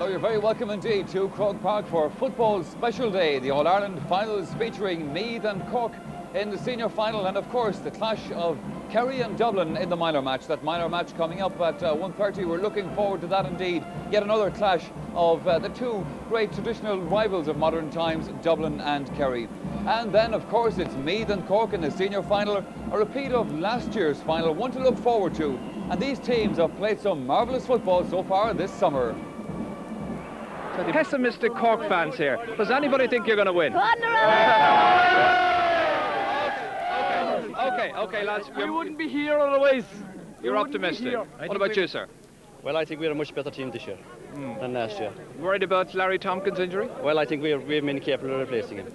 Hello, you're very welcome indeed to Croke Park for football's special day, the All-Ireland finals featuring Meath and Cork in the senior final, and of course the clash of Kerry and Dublin in the minor match. That minor match coming up at 1:30. We're looking forward to that indeed. Yet another clash of the two great traditional rivals of modern times, Dublin and Kerry. And then of course it's Meath and Cork in the senior final, a repeat of last year's final, one to look forward to. And these teams have played some marvellous football so far this summer. Pessimistic Cork fans here. Does anybody think you're going to win? Okay, lads. We wouldn't be here otherwise. You're optimistic. What about you, sir? Well, I think we're a much better team this year than last year. Worried about Larry Tompkins' injury? Well, I think we're many capable of replacing him.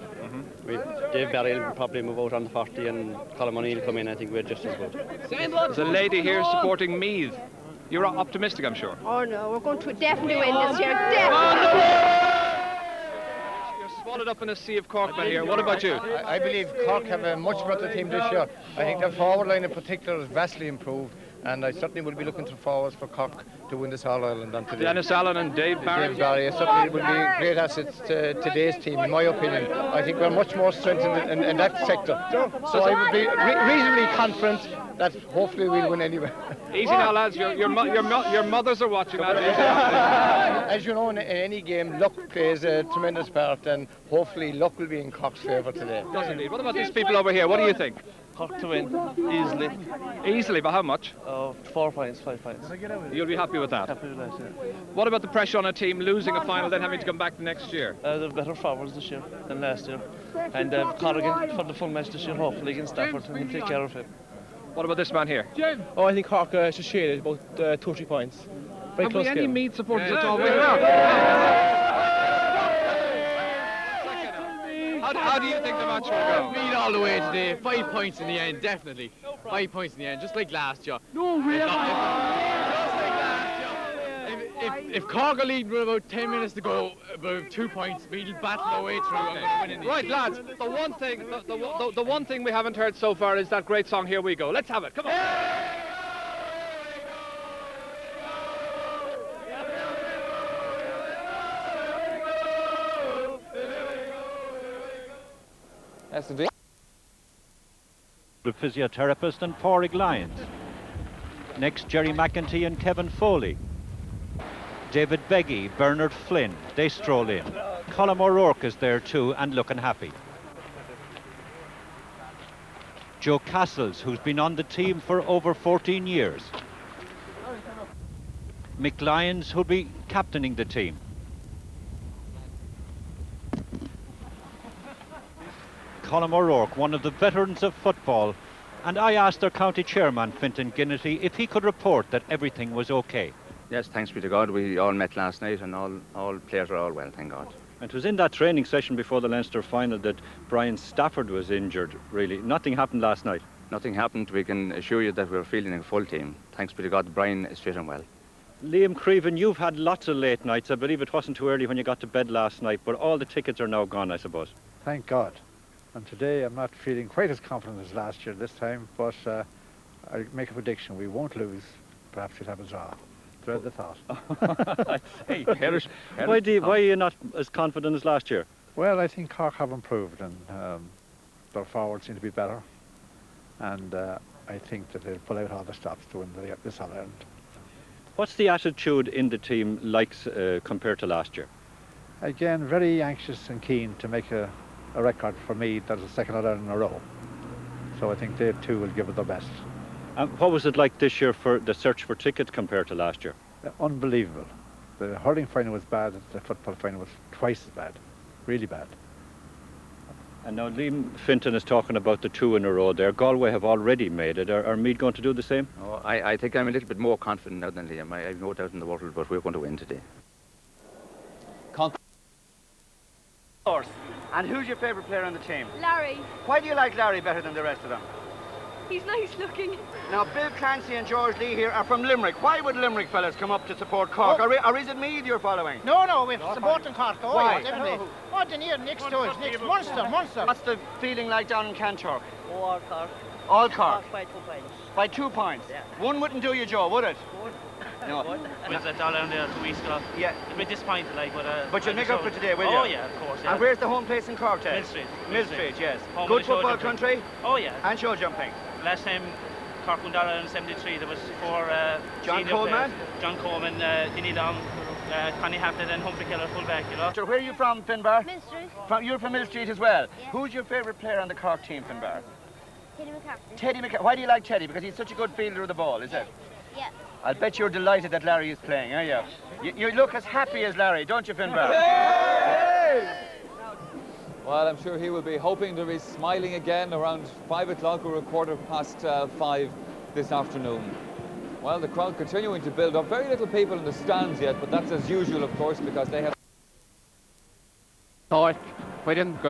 Dave Barry will probably move out on the 40 and Colm O'Neill come in. I think we're just as good. There's a lady here supporting Meath. You're optimistic, I'm sure. Oh no, we're going to definitely win this year. Definitely. You're swallowed up in a sea of Corkmen here. What about you? I believe Cork have a much better team this year. I think their forward line in particular is vastly improved, and I certainly will be looking to forwards for Cork to win this All-Ireland on today. Dennis Allen and Dave Barry. Dave Barry certainly will be great assets to today's team, in my opinion. I think we're much more strengthened in that sector. So I would be reasonably confident that hopefully we'll win anyway. Easy now, lads. Your mothers are watching that. As you know, in any game, luck plays a tremendous part, and hopefully luck will be in Cork's favour today. Does indeed. What about these people over here? What do you think? Cork to win, easily. Easily, but how much? 4 points, 5 points. You'll be happy with that? Happy with that, yeah. What about the pressure on a team losing a final, then having to come back next year? They're better forwards this year than last year. And Corrigan for the full match this year, hopefully against Stafford, and he'll take care of it. What about this man here? Oh, I think Cork should shade it about 2 or 3 points. Very Have close we any game. Meath supporters at all? How do you think the match will go? Meath all the way today. 5 points in the end, definitely. 5 points in the end, just like last year. No, we If Cork are leading with about 10 minutes to go, about 2 points, we'll battle our way through and win in the Right, end. lads, the one thing we haven't heard so far is that great song, Here We Go. Let's have it, come on. Yes, indeed. The physiotherapist and Pádraig Lyons. Next, Jerry McEntee and Kevin Foley. David Beggy, Bernard Flynn, they stroll in. Colm O'Rourke is there too and looking happy. Joe Castles, who's been on the team for over 14 years. Mick Lyons, who'll be captaining the team. Colm O'Rourke, one of the veterans of football, and I asked their county chairman, Fintan Ginnity, if he could report that everything was okay. Yes, thanks be to God. We all met last night and all players are all well, thank God. It was in that training session before the Leinster final that Brian Stafford was injured, really. Nothing happened last night. Nothing happened. We can assure you that we're fielding a full team. Thanks be to God, Brian is fit and well. Liam Creevan, you've had lots of late nights. I believe it wasn't too early when you got to bed last night, but all the tickets are now gone, I suppose. Thank God. And today I'm not feeling quite as confident as last year this time, but I make a prediction. We won't lose. Perhaps we'll have a draw. Dread the thought. Why are you not as confident as last year? Well, I think Cork have improved, and their forwards seem to be better. And I think that they'll pull out all the stops to win this All-Ireland. What's the attitude in the team like compared to last year? Again, very anxious and keen to make a record for me that is the second All-Ireland in a row. So I think they too will give it their best. What was it like this year for the search for tickets compared to last year? Unbelievable. The hurling final was bad, the football final was twice as bad. Really bad. And now Liam Fintan is talking about the 2 in a row there. Galway have already made it. Are Meath going to do the same? Oh, I think I'm a little bit more confident now than Liam. I have no doubt in the world, but we're going to win today. And who's your favourite player on the team? Larry. Why do you like Larry better than the rest of them? He's nice looking. Now, Bill Clancy and George Lee here are from Limerick. Why would Limerick fellas come up to support Cork? Or is it Meath you're following? No, we're supporting Cork. Oh, why? Yeah, definitely. Oh, the near next to us, next Munster. What's the feeling like down in Kanturk? Oh, all Cork. All Cork? By 2 points. By 2 points? Yeah. One wouldn't do you, Joe, would it? No. Was at All-Ireland there 2 weeks ago. Yeah. A bit disappointed, like, but you'll make up for today, will you? Oh, yeah, of course, yeah. And where's the home place in Cork, Ted? Mill Street. Mill Street, yes. Home Good of the show football jumping. country? Oh, yeah. And show jumping. Last time Cork won All-Ireland in 73, there was 4 John senior Coleman? players. John Coleman, Dinny Long, Connie Hampton and Humphrey Keller, full-back, you know. So where are you from, Finbar? Mill Street. You're from Mill Street as well? Yeah. Who's your favourite player on the Cork team, Finbar? Teddy McCarthy. Teddy McCarthy. Why do you like Teddy? Because he's such a good fielder of the ball, is it? Yeah. I'll bet you're delighted that Larry is playing, are you? You look as happy as Larry, don't you, Finbar? Well, I'm sure he will be hoping to be smiling again around 5 o'clock or 5:15 this afternoon. Well, the crowd continuing to build up. Very little people in the stands yet, but that's as usual, of course, because they have... No, we didn't go.